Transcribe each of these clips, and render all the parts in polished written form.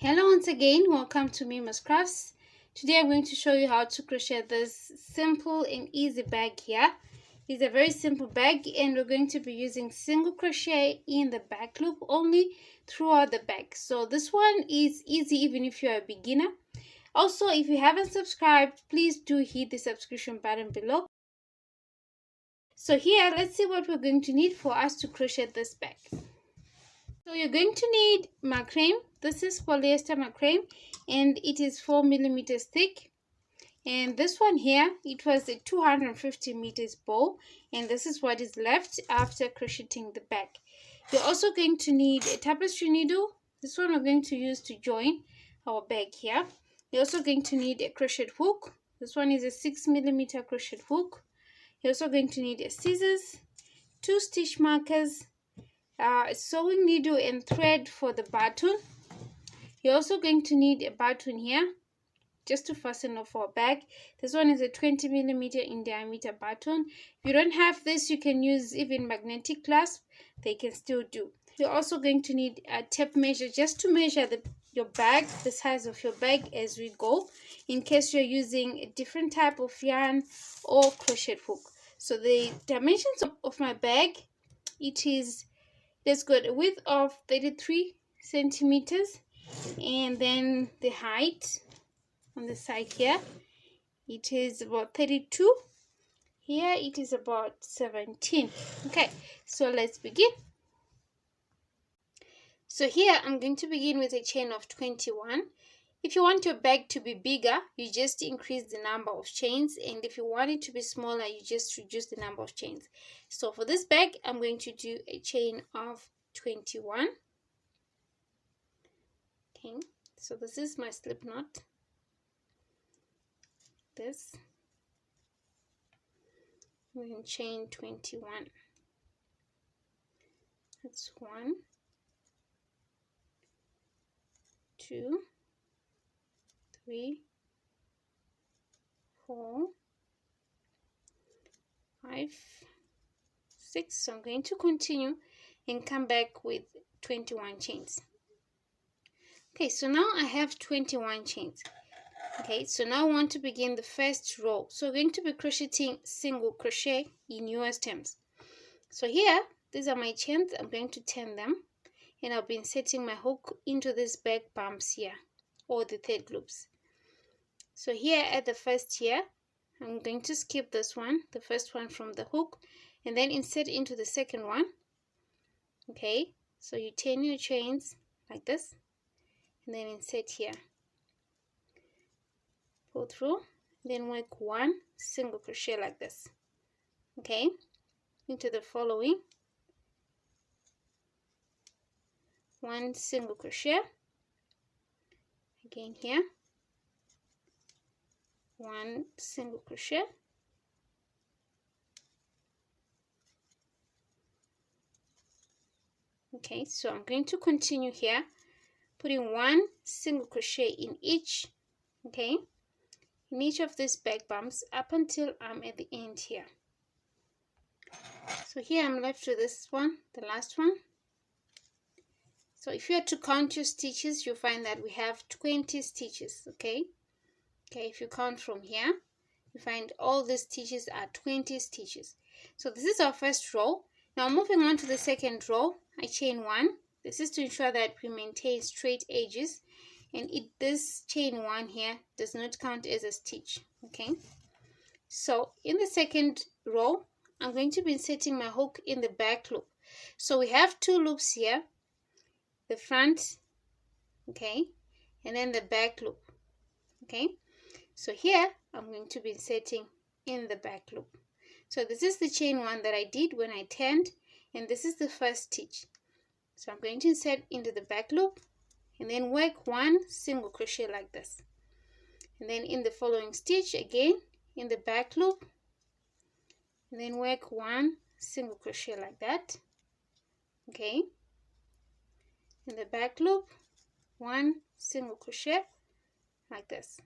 Hello once again, welcome to Mima's Crafts. Today I'm going to show you how to crochet this simple and easy bag here. It's a very simple bag and we're going to be using single crochet in the back loop only throughout the bag. So this one is easy even if you're a beginner. Also, if you haven't subscribed, please do hit the subscription button below. So here, let's see what we're going to need for us to crochet this bag. So you're going to need macrame. This is polyester macrame and it is 4 millimeters thick. And this one here, it was a 250 meters bow, and this is what is left after crocheting the bag. You're also going to need a tapestry needle. This one we're going to use to join our bag here. You're also going to need a crochet hook. This one is a 6 millimeter crochet hook. You're also going to need a scissors, 2 stitch markers, a sewing needle and thread for the button. You're also going to need a button here just to fasten off our bag. This one is a 20 millimeter in diameter button. If you don't have this, you can use even magnetic clasp. They can still do. You're also going to need a tape measure just to measure your bag, the size of your bag as we go, in case you're using a different type of yarn or crochet hook. So the dimensions of my bag, let's go a width of 33 centimeters, and then the height on the side here, it is about 32. Here it is about 17. Okay, so let's begin. So here I'm going to begin with a chain of 21. If you want your bag to be bigger, you just increase the number of chains, and if you want it to be smaller, you just reduce the number of chains. So for this bag, I'm going to do a chain of 21. Okay, so this is my slip knot. This, we're going to chain 21. That's 1, 2, 3, 4, 5, 6. So I'm going to continue and come back with 21 chains. Okay, so now I have 21 chains. Okay, so now I want to begin the first row. So we're going to be crocheting single crochet in US terms. So here, these are my chains. I'm going to turn them, and I've been inserting my hook into these back bumps here, or the third loops. So here at the first here, I'm going to skip this one, the first one from the hook, and then insert into the second one. Okay, so you turn your chains like this, and then insert here. Pull through, then work 1 single crochet like this. Okay, into the following 1 single crochet, again here 1 single crochet, okay, so I'm going to continue here, putting 1 single crochet in each, okay, in each of these back bumps up until I'm at the end here. So here I'm left with this one, the last one. So if you are to count your stitches, you'll find that we have 20 stitches. Okay, if you count from here, you find all the stitches are 20 stitches. So this is our first row. Now moving on to the second row, I chain 1. This is to ensure that we maintain straight edges, and this chain 1 here does not count as a stitch. Okay, so in the second row, I'm going to be inserting my hook in the back loop. So we have 2 loops here, the front, okay, and then the back loop. Okay, so here I'm going to be inserting in the back loop. So this is the chain 1 that I did when I turned, and this is the first stitch. So I'm going to insert into the back loop, and then work 1 single crochet like this, and then in the following stitch again in the back loop, and then work 1 single crochet like that. Okay, in the back loop 1 single crochet like this.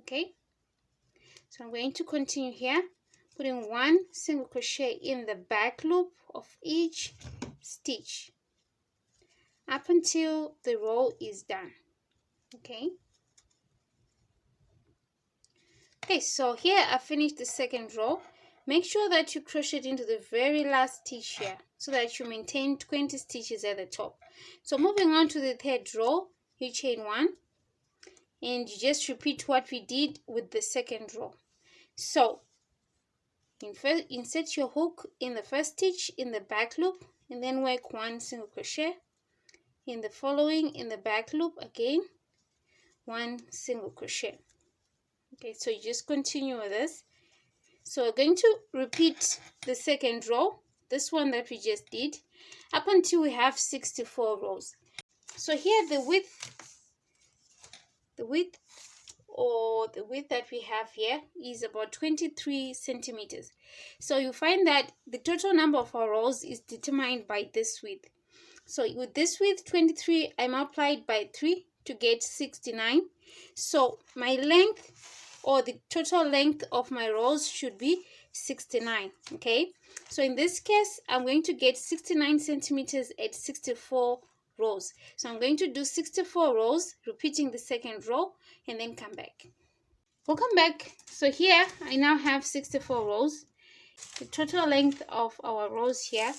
Okay, so I'm going to continue here, putting 1 single crochet in the back loop of each stitch up until the row is done. Okay. Okay, so here I finished the second row. Make sure that you crochet into the very last stitch here so that you maintain 20 stitches at the top. So moving on to the third row, you chain 1 and you just repeat what we did with the second row. So insert your hook in the first stitch in the back loop and then work 1 single crochet. In the following, in the back loop, again 1 single crochet. Okay, so you just continue with this. So we're going to repeat the second row, this one that we just did, up until we have 64 rows. So here the width that we have here is about 23 centimeters. So you find that the total number of our rows is determined by this width. So with this width 23, I multiplied by 3 to get 69. So my length, or the total length of my rows, should be 69. Okay, so in this case I'm going to get 69 centimeters at 64 rows. So I'm going to do 64 rows, repeating the second row, and then come back. We'll come back. So here I now have 64 rows. The total length of our rows here,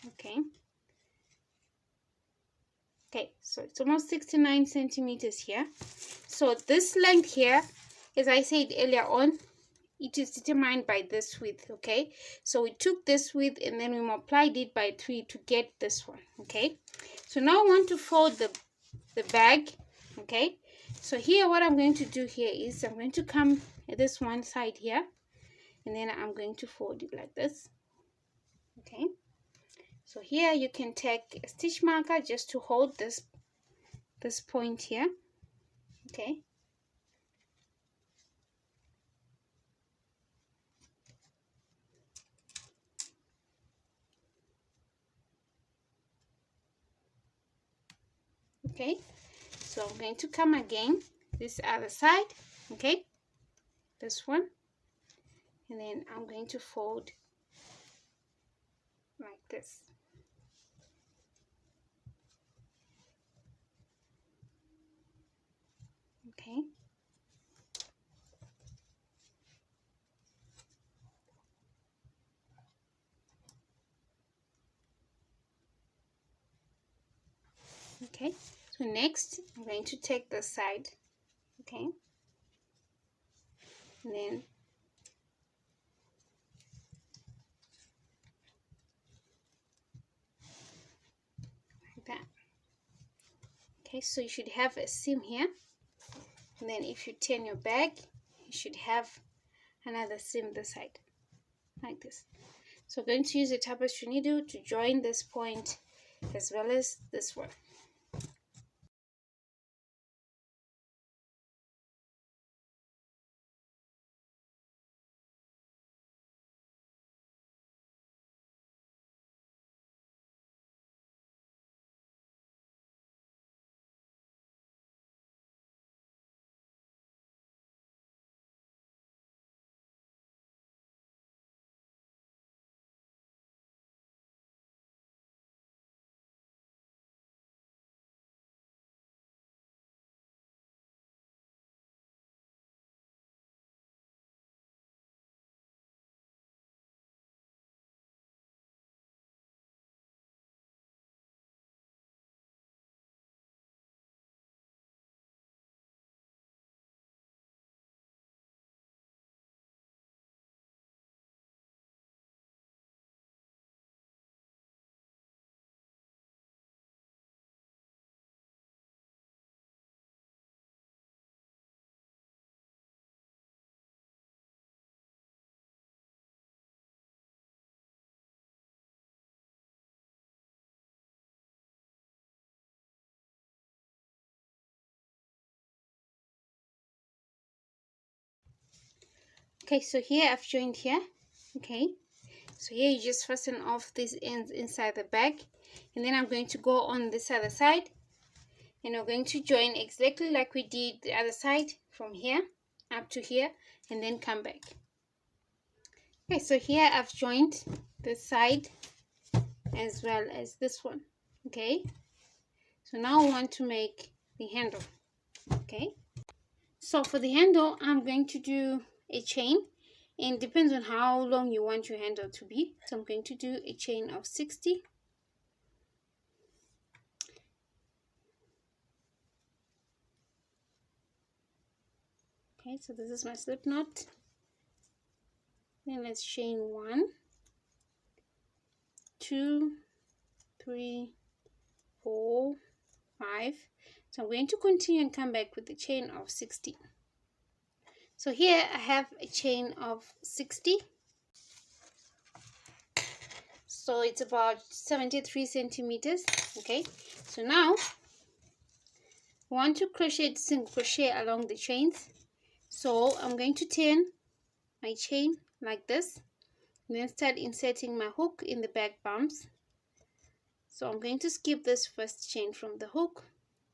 okay, so it's almost 69 centimeters here. So this length here, as I said earlier on, it is determined by this width. Okay, so we took this width and then we multiplied it by 3 to get this one. Okay, so now I want to fold the bag. Okay, so here what I'm going to do here is I'm going to come at this one side here and then I'm going to fold it like this. Okay, so here you can take a stitch marker just to hold this point here. Okay, okay, so I'm going to come again this other side. Okay, this one, and then I'm going to fold like this. Okay, okay, so next I'm going to take this side. Okay, and then like that. Okay, so you should have a seam here, and then if you turn your bag, you should have another seam this side like this. So I'm going to use a tapestry needle to join this point as well as this one. Okay, so here I've joined here. Okay, so here you just fasten off these ends inside the bag, and then I'm going to go on this other side, and we're going to join exactly like we did the other side, from here up to here, and then come back. Okay, so here I've joined this side as well as this one. Okay, So now I want to make the handle. Okay, so for the handle I'm going to do a chain, and it depends on how long you want your handle to be. So I'm going to do a chain of 60. Okay, so this is my slip knot. Then let's chain 1, 2, 3, 4, 5. So I'm going to continue and come back with the chain of 60. So here I have a chain of 60. So it's about 73 centimeters. Okay, so now I want to crochet single crochet along the chains. So I'm going to turn my chain like this, and then start inserting my hook in the back bumps. So I'm going to skip this first chain from the hook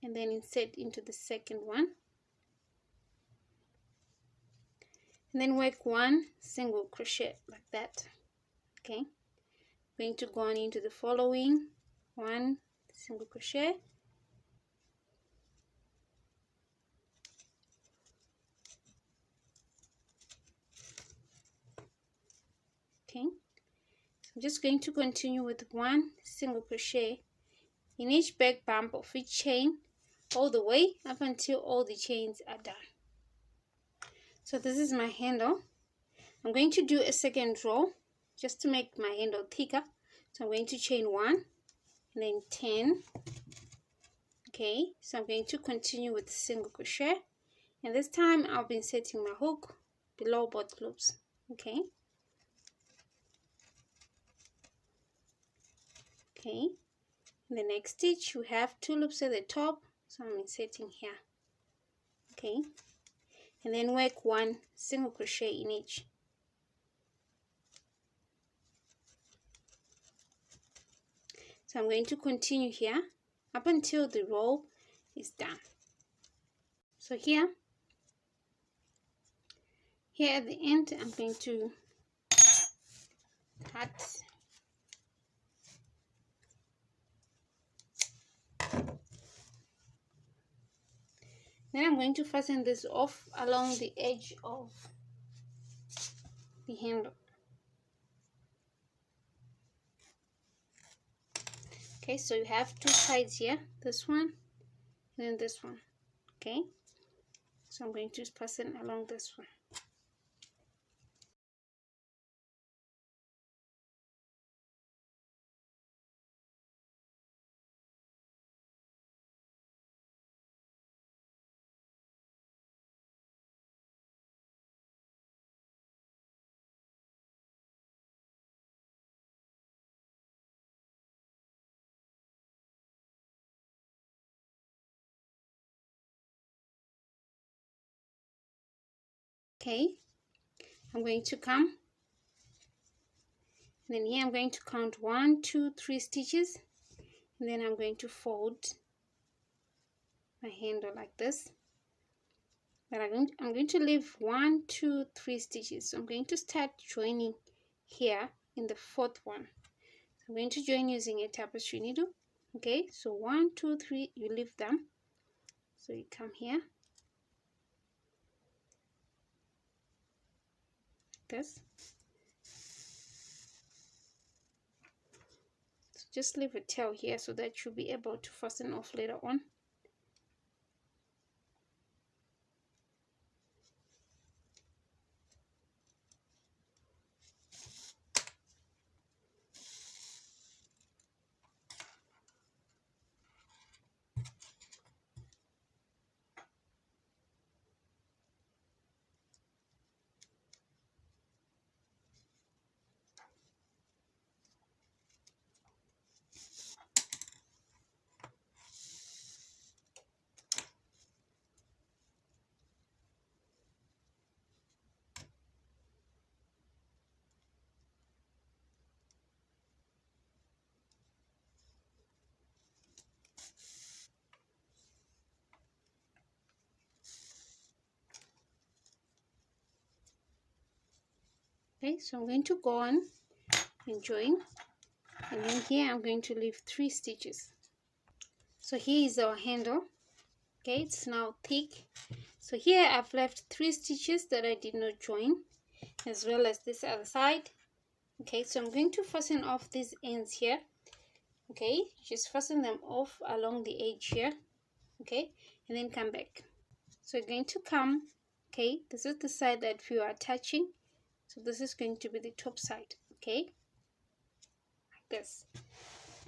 and then insert into the second one, and then work 1 single crochet like that. Okay, going to go on into the following 1 single crochet, okay. So I'm just going to continue with 1 single crochet in each back bump of each chain all the way up until all the chains are done. So this is my handle. I'm going to do a second row just to make my handle thicker. So I'm going to chain 1 and then 10. Okay, so I'm going to continue with single crochet, and this time I'll be inserting my hook below both loops. Okay, in the next stitch we have 2 loops at the top, so I'm inserting here. Okay, and then work 1 single crochet in each. So I'm going to continue here up until the row is done. So here at the end I'm going to cut. Then I'm going to fasten this off along the edge of the handle. Okay, so you have 2 sides here, this one and then this one. Okay, so I'm going to fasten along this one. Okay, I'm going to come, and then here I'm going to count 1, 2, 3 stitches, and then I'm going to fold my handle like this. But I'm going to leave 1, 2, 3 stitches. So I'm going to start joining here in the 4th one. So I'm going to join using a tapestry needle. Okay, so 1, 2, 3, you leave them. So you come here, this. So just leave a tail here so that you'll be able to fasten off later on. Okay, so I'm going to go on and join, and then here I'm going to leave 3 stitches. So here is our handle. Okay, it's now thick. So here I've left 3 stitches that I did not join, as well as this other side. Okay, so I'm going to fasten off these ends here. Okay, just fasten them off along the edge here. Okay, and then come back. So you're going to come, okay, this is the side that we are attaching, so this is going to be the top side. Okay, like this.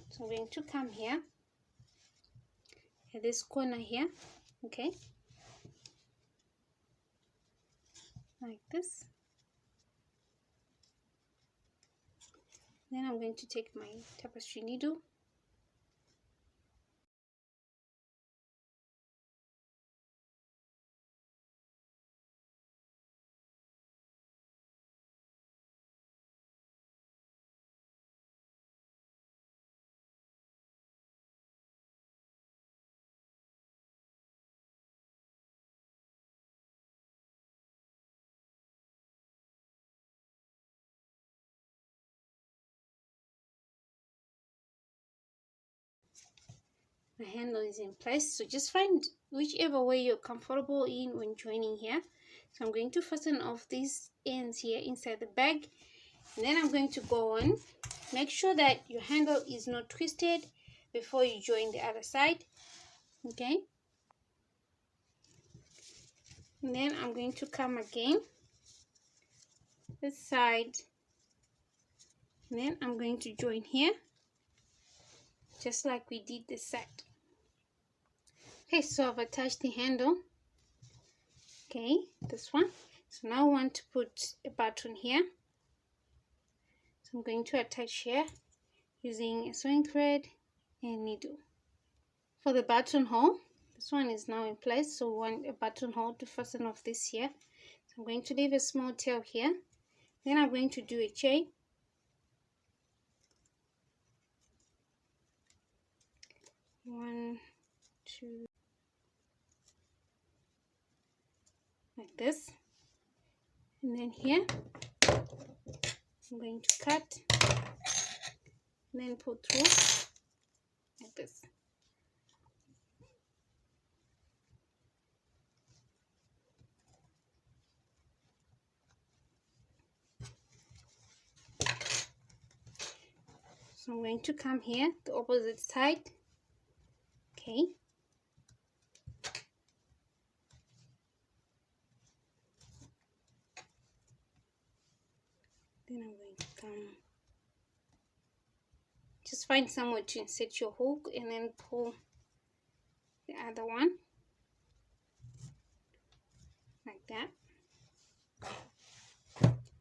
So I'm going to come here at this corner here. Okay, like this. Then I'm going to take my tapestry needle, the handle is in place, so just find whichever way you're comfortable in when joining here. So I'm going to fasten off these ends here inside the bag, and then I'm going to go on. Make sure that your handle is not twisted before you join the other side. Okay, and then I'm going to come again this side, and then I'm going to join here just like we did this side. Okay, so I've attached the handle. Okay, this one. So now I want to put a button here. So I'm going to attach here using a sewing thread and needle. For the buttonhole, this one is now in place, so we want a buttonhole to fasten off this here. So I'm going to leave a small tail here. Then I'm going to do a chain. 1, 2, like this, and then here I'm going to cut and then pull through like this. So I'm going to come here, the opposite side. Okay, then I'm going to come, just find somewhere to insert your hook and then pull the other one like that,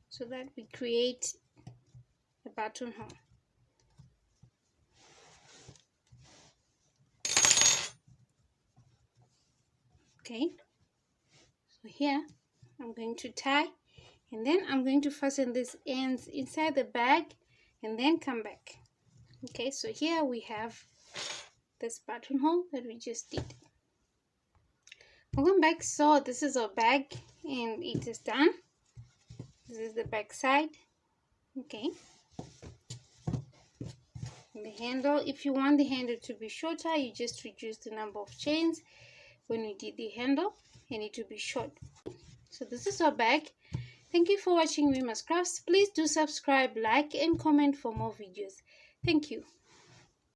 so that we create a buttonhole. Okay, so here I'm going to tie, and then I'm going to fasten these ends inside the bag and then come back. Okay, so here we have this buttonhole that we just did. Welcome back. So this is our bag and it is done. This is the back side. Okay, and the handle, if you want the handle to be shorter, you just reduce the number of chains when we did the handle and it will be short. So this is our bag. Thank you for watching Mima's Crafts. Please do subscribe, like and comment for more videos. Thank you.